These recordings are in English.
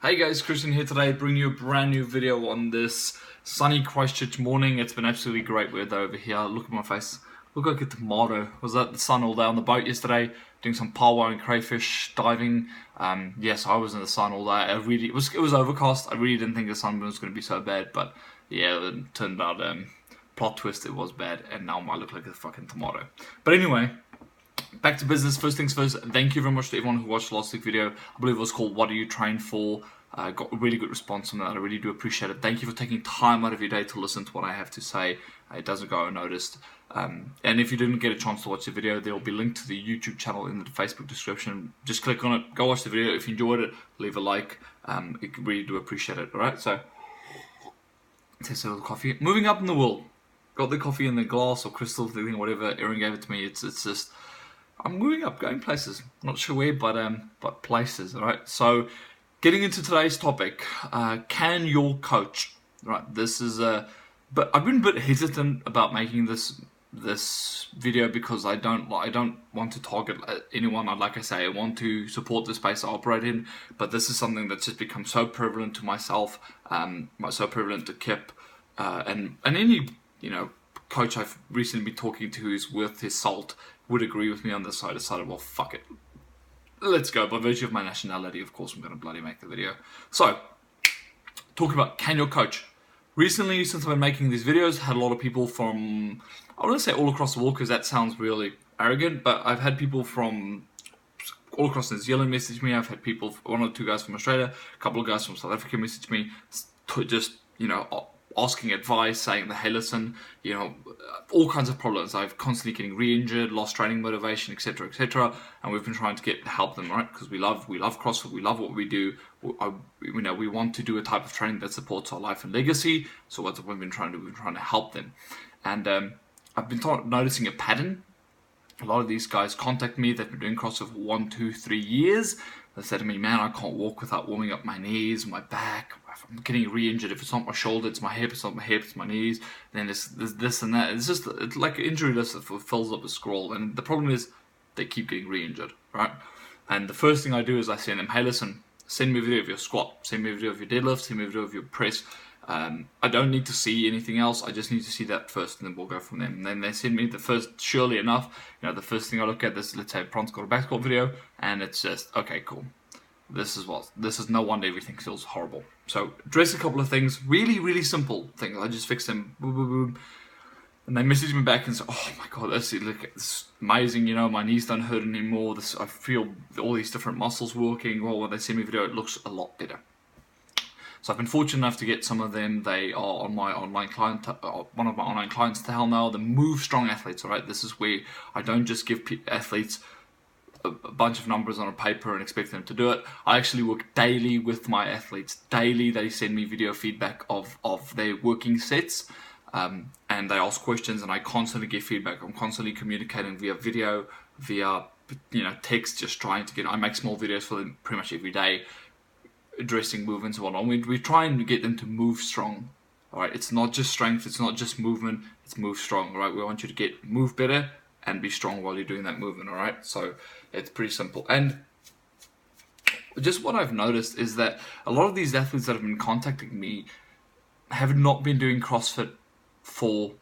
Hey guys, Christian here today, bringing you a brand new video on this sunny Christchurch morning. It's been absolutely great weather over here. Look at my face. Look like a tomato. Was at the sun all day on the boat yesterday, doing some palwai and crayfish diving. Yes, I was in the sun all day. It was overcast. I really didn't think the sun was going to be so bad, but yeah, it turned out plot twist, it was bad, and now I look like a fucking tomato. But anyway, back to business. First things first, thank you very much to everyone who watched last week's video. I believe it was called What Are You Trained For? Got a really good response on that. I really do appreciate it. Thank you for taking time out of your day to listen to what I have to say. It doesn't go unnoticed. And if you didn't get a chance to watch the video, there will be a link to the YouTube channel in the Facebook description. Just click on it, go watch the video. If you enjoyed it, leave a like. I really do appreciate it. Alright, so taste a little coffee. Moving up in the world. Got the coffee in the glass or crystal thing, whatever. Erin gave it to me. It's just, I'm moving up, going places. Not sure where, but places. Alright, so getting into today's topic, can your coach, right? This is but I've been a bit hesitant about making this video because I don't want to target anyone. Like I say, I want to support the space I operate in, but this is something that's just become so prevalent to myself, so prevalent to Kip, and any coach I've recently been talking to who's worth his salt would agree with me on this. So I decided, well, fuck it. Let's go. By virtue of my nationality, of course, I'm going to bloody make the video. So, talk about can your coach. Recently, since I've been making these videos, had a lot of people from, I want to say all across the world because that sounds really arrogant, but I've had people from all across New Zealand message me. I've had people, one or two guys from Australia, a couple of guys from South Africa message me, just, asking advice, saying that, hey, listen, all kinds of problems. I've constantly getting re-injured, lost training motivation, etc., etc. And we've been trying to help them, right? Because we love CrossFit, we love what we do. We want to do a type of training that supports our life and legacy. So what we've been trying to do, we've been trying to help them. And I've been noticing a pattern. A lot of these guys contact me. They've been doing CrossFit for 1, 2, 3 years. They said to me, man, I can't walk without warming up my knees, my back. I'm getting re-injured. If it's not my shoulder, it's my hip. It's not my hip, it's my knees. And then there's this and that. It's like an injury list that fills up a scroll. And the problem is they keep getting re-injured, right? And the first thing I do is I send them, hey, listen, send me a video of your squat. Send me a video of your deadlift. Send me a video of your press. I don't need to see anything else. I just need to see that first, and then we'll go from there. And then they send me the first, surely enough, the first thing I look at is, let's say, front squat or back squat video, and it's just, okay, cool. This is no wonder everything feels horrible. So, address a couple of things, really, really simple things. I just fix them, boom, boom, boom. And they message me back and say, oh my god, this is amazing, my knees don't hurt anymore. I feel all these different muscles working. Well, when they send me a video, it looks a lot better. So I've been fortunate enough to get some of them. They are on my online client, one of my online clients to hell now. The Move Strong Athletes, alright? This is where I don't just give athletes a bunch of numbers on a paper and expect them to do it. I actually work daily with my athletes. Daily they send me video feedback of their working sets, and they ask questions, and I constantly get feedback. I'm constantly communicating via video, via text, just trying to I make small videos for them pretty much every day, addressing movements and whatnot. We're trying to get them to move strong. Alright, it's not just strength, it's not just movement, it's move strong. Alright, we want you to move better and be strong while you're doing that movement. Alright, so it's pretty simple. And just what I've noticed is that a lot of these athletes that have been contacting me have not been doing CrossFit for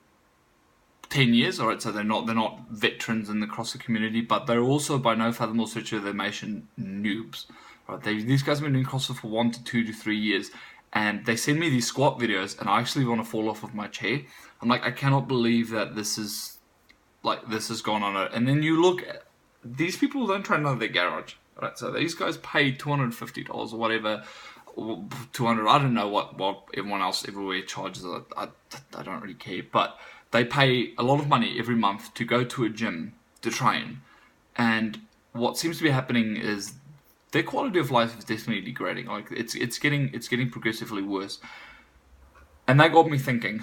10 years. Alright, so they're not veterans in the CrossFit community, but they're also by no fathomable stretch of the imagination noobs. Right, these guys have been doing CrossFit for 1 to 2 to 3 years, and they send me these squat videos, and I actually want to fall off of my chair. I'm like, I cannot believe that this has gone on. And then you look at these people don't train out of their garage, right? So these guys pay $250 or whatever, or $200. I don't know what everyone else everywhere charges. I don't really care, but they pay a lot of money every month to go to a gym to train, and what seems to be happening is their quality of life is definitely degrading. Like it's getting progressively worse, and that got me thinking.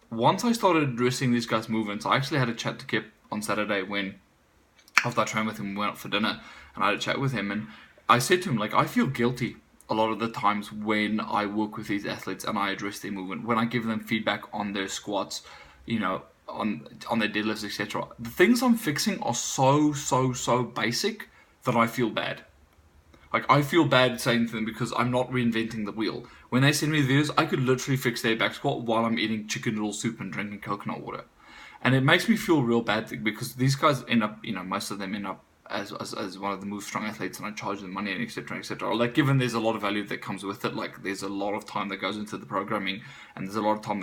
Once I started addressing these guys' movements, I actually had a chat to Kip on Saturday after I trained with him, we went out for dinner, and I had a chat with him, and I said to him, I feel guilty a lot of the times when I work with these athletes and I address their movement, when I give them feedback on their squats, on their deadlifts, etc. The things I'm fixing are so basic that I feel bad. Like, I feel bad saying to them because I'm not reinventing the wheel. When they send me videos, I could literally fix their back squat while I'm eating chicken noodle soup and drinking coconut water. And it makes me feel real bad because these guys end up, most of them end up as one of the Move Strong athletes, and I charge them money and etc. etc. Like, given there's a lot of value that comes with it, like there's a lot of time that goes into the programming, and there's a lot of time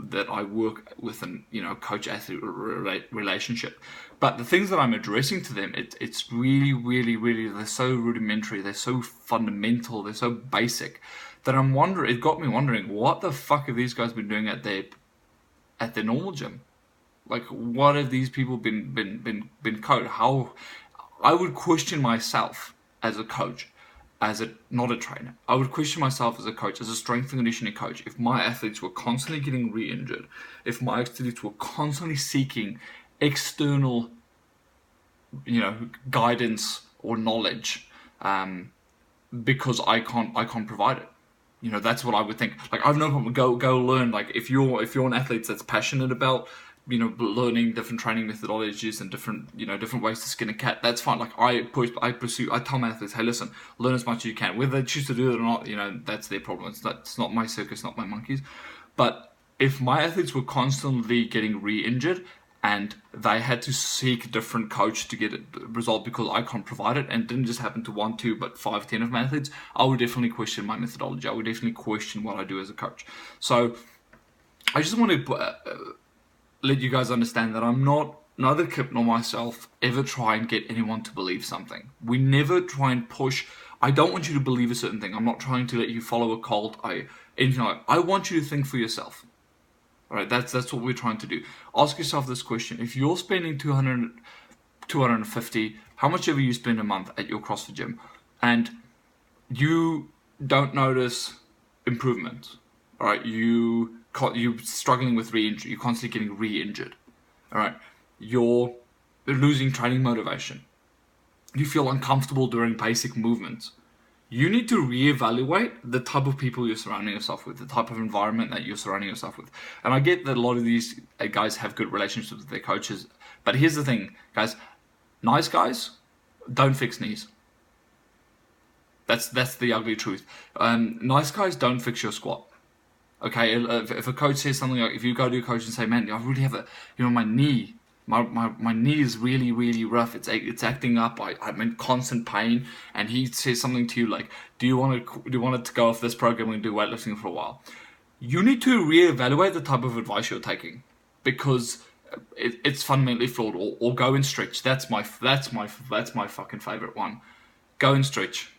that I work with an coach athlete relationship. But the things that I'm addressing to them, it's really, really, really, they're so rudimentary, they're so fundamental, they're so basic that it got me wondering, what the fuck have these guys been doing at their normal gym? Like, what have these people been coached? How I would question myself as a coach, not a trainer. I would question myself as a coach, as a strength and conditioning coach, if my athletes were constantly getting re-injured, if my athletes were constantly seeking external, guidance or knowledge, because I can't provide it. That's what I would think. Like, I've no problem. Go learn. Like, if you're an athlete that's passionate about learning different training methodologies and different ways to skin a cat, that's fine. Like, I tell my athletes, hey, listen, learn as much as you can. Whether they choose to do it or not, that's their problem. It's not my circus, not my monkeys. But if my athletes were constantly getting re-injured and they had to seek a different coach to get it resolved because I can't provide it, and it didn't just happen to 1, 2, but 5, 10 of my athletes, I would definitely question my methodology. I would definitely question what I do as a coach. So I just want to let you guys understand that I'm neither Kip nor myself ever try and get anyone to believe something. We never try and push. I don't want you to believe a certain thing. I'm not trying to let you follow a cult. Anything like that. I want you to think for yourself. All right, that's what we're trying to do. Ask yourself this question: if you're spending 200, 250, how much ever you spend a month at your CrossFit gym, and you don't notice improvement, all right, you're struggling with re-injury, you're constantly getting re-injured, all right, you're losing training motivation, you feel uncomfortable during basic movements, you need to reevaluate the type of people you're surrounding yourself with, the type of environment that you're surrounding yourself with. And I get that a lot of these guys have good relationships with their coaches, but here's the thing, guys: nice guys don't fix knees. That's the ugly truth. Nice guys don't fix your squat. Okay, if a coach says something like, if you go to a coach and say, man, I really have my knee, my knee is really, really rough. It's acting up. I'm in constant pain. And he says something to you like, do you want to go off this program and do weightlifting for a while? You need to reevaluate the type of advice you're taking, because it's fundamentally flawed. Or go and stretch. That's my fucking favorite one. Go and stretch.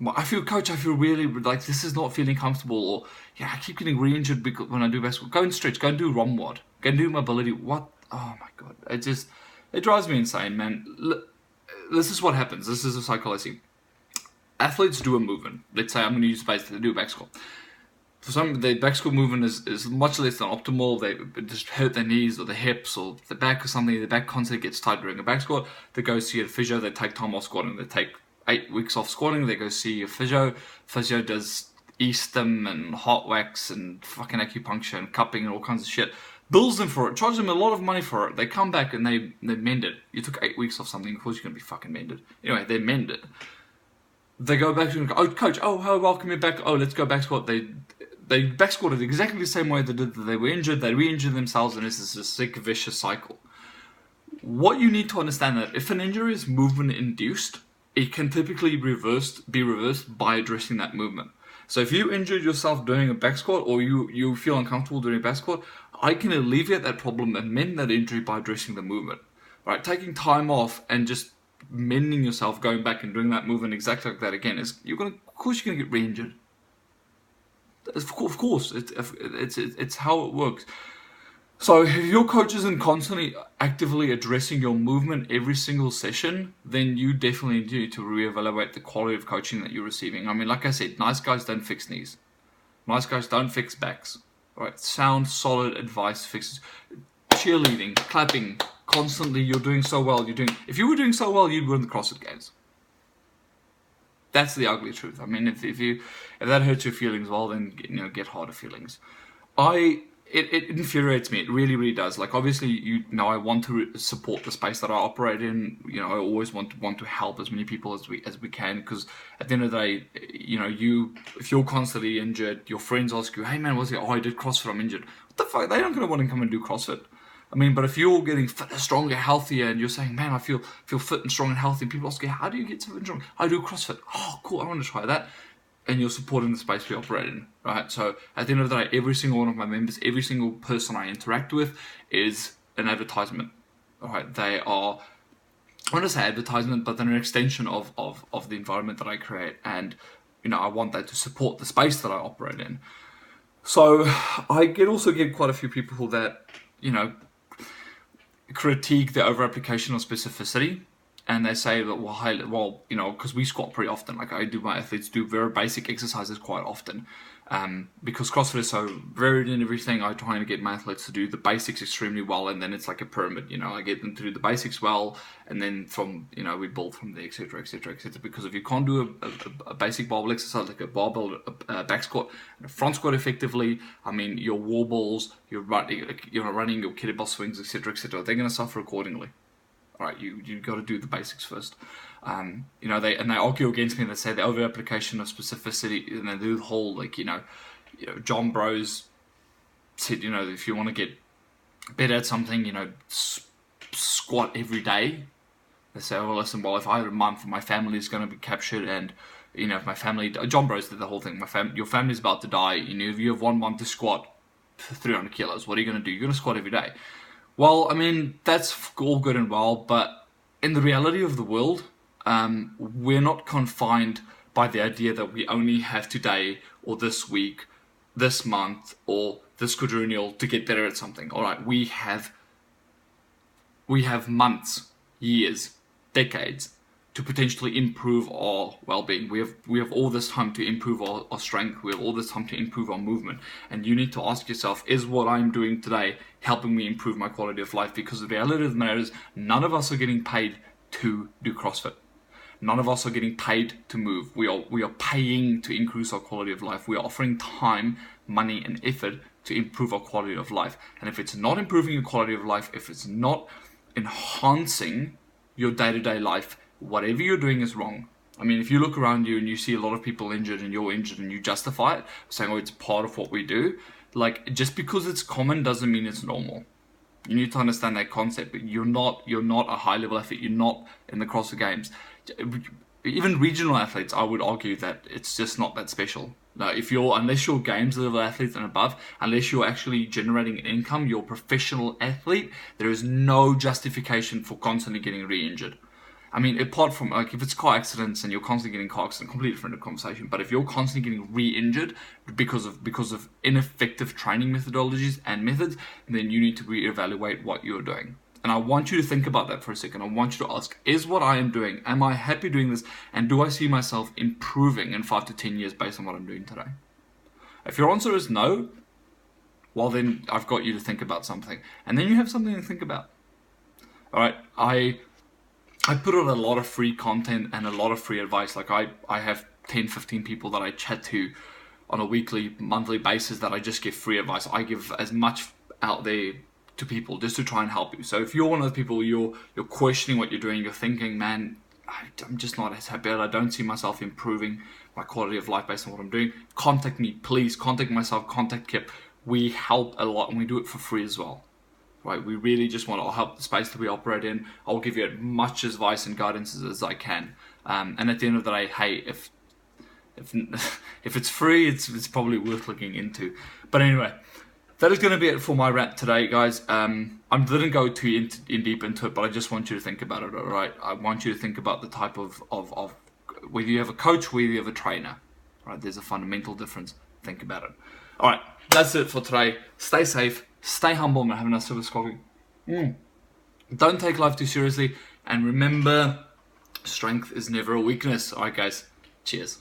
I feel really like this is not feeling comfortable, or I keep getting re-injured because when I do basketball. Go and stretch. Go and do ROM WOD. Go and do mobility. What? Oh my god! It drives me insane, man. This is what happens. This is a psychology. Athletes do a movement. Let's say I'm going to use space to do a back squat. For some, the back squat movement is much less than optimal. They just hurt their knees or the hips or the back or something. The back constantly gets tight during a back squat. They go see a physio. They take time off squatting. They take 8 weeks off squatting. They go see a physio. Physio does e-stim and hot wax and fucking acupuncture and cupping and all kinds of shit. Bills them for it, charge them a lot of money for it. They come back and they mend it. You took 8 weeks off something, of course you're going to be fucking mended. Anyway, they mend it. They go back to and go, oh, coach, welcome you back. Oh, let's go back squat. They back squatted exactly the same way they did. They were injured, they re-injured themselves, and this is a sick, vicious cycle. What you need to understand that if an injury is movement induced, it can typically be reversed by addressing that movement. So if you injured yourself doing a back squat, or you feel uncomfortable doing a back squat, I can alleviate that problem and mend that injury by addressing the movement. Right? Taking time off and just mending yourself, going back and doing that movement exactly like that again, of course you're gonna get re-injured. Of course, it's how it works. So if your coach isn't constantly actively addressing your movement every single session, then you definitely need to reevaluate the quality of coaching that you're receiving. I mean, like I said, nice guys don't fix knees. Nice guys don't fix backs. All right, sound, solid advice fixes. Cheerleading, clapping, constantly, you're doing so well. If you were doing so well, you'd win the CrossFit Games. That's the ugly truth. I mean, if that hurts your feelings, well, then get harder feelings. it infuriates me. It really, really does. Like, obviously, I want to support the space that I operate in. I always want to help as many people as we can, because at the end of the day, if you're constantly injured, your friends ask you, "Hey man, what's it? Oh, I did CrossFit. I'm injured." What the fuck? They aren't going to want to come and do CrossFit. I mean, but if you're getting fitter, stronger, healthier, and you're saying, "Man, I feel fit and strong and healthy," and people ask you, "How do you get so fit and strong?" "I do CrossFit." "Oh, cool. I want to try that." And you're supporting the space we operate in, right? So at the end of the day, every single one of my members, every single person I interact with is an advertisement, all right? They are, I want to say advertisement, but they're an extension of the environment that I create. And, I want that to support the space that I operate in. So I also get quite a few people that, critique the over-application of specificity. And they say that, because we squat pretty often. Like, my athletes do very basic exercises quite often. Because CrossFit is so varied in everything, I try to get my athletes to do the basics extremely well, and then it's like a pyramid. I get them to do the basics well, and then we build from there, etc., etc., etc. Because if you can't do a basic barbell exercise like a barbell back squat and a front squat effectively, I mean, your wall balls, you're running your kettlebell swings, etc., etc., they're going to suffer accordingly. Right, you got to do the basics first. They argue against me. They say the over application of specificity, and they do the whole John Bros said, if you want to get better at something, squat every day. They say, well, listen, if I had a month, my family is going to be captured, and if my family, John Bros did the whole thing. Your family's about to die. If you have 1 month to squat 300 kilos, what are you going to do? You're going to squat every day. Well, I mean, that's all good and well, but in the reality of the world, we're not confined by the idea that we only have today or this week, this month, or this quadrennial to get better at something. All right, we have months, years, decades to potentially improve our well-being. We have all this time to improve our strength. We have all this time to improve our movement. And you need to ask yourself, is what I'm doing today helping me improve my quality of life? Because the reality of the matter is, none of us are getting paid to do CrossFit. None of us are getting paid to move. We are paying to increase our quality of life. We are offering time, money, and effort to improve our quality of life. And if it's not improving your quality of life, if it's not enhancing your day-to-day life, whatever you're doing is wrong. I mean, if you look around you and you see a lot of people injured and you're injured and you justify it, saying, "Oh, it's part of what we do," like, just because it's common doesn't mean it's normal. You need to understand that concept. But you're not a high-level athlete. You're not in the CrossFit Games. Even regional athletes, I would argue that it's just not that special. Now, unless you're Games level athletes and above, unless you're actually generating income, you're a professional athlete, there is no justification for constantly getting re-injured. I mean, apart from, like, if it's car accidents and you're constantly getting car accidents, completely different conversation. But if you're constantly getting re-injured because of ineffective training methodologies and methods, then you need to reevaluate what you're doing. And I want you to think about that for a second. I want you to ask, is what I am doing, am I happy doing this? And do I see myself improving in 5 to 10 years based on what I'm doing today? If your answer is no, well, then I've got you to think about something. And then you have something to think about. All right, I put out a lot of free content and a lot of free advice. Like, I have 10, 15 people that I chat to on a weekly, monthly basis that I just give free advice. I give as much out there to people just to try and help you. So if you're one of those people, you're questioning what you're doing, you're thinking, "Man, I'm just not as happy. I don't see myself improving my quality of life based on what I'm doing," contact me, please. Contact myself, contact Kip. We help a lot, and we do it for free as well. Right, we really just want to help the space that we operate in. I'll give you as much advice and guidance as I can. And at the end of the day, hey, if it's free, it's probably worth looking into. But anyway, that is going to be it for my rant today, guys. I didn't go too in deep into it, but I just want you to think about it. All right, I want you to think about the type of whether you have a coach, whether you have a trainer. All right, there's a fundamental difference. Think about it. All right, that's it for today. Stay safe. Stay humble and have a nice service coffee. Don't take life too seriously. And remember, strength is never a weakness. Alright guys, cheers.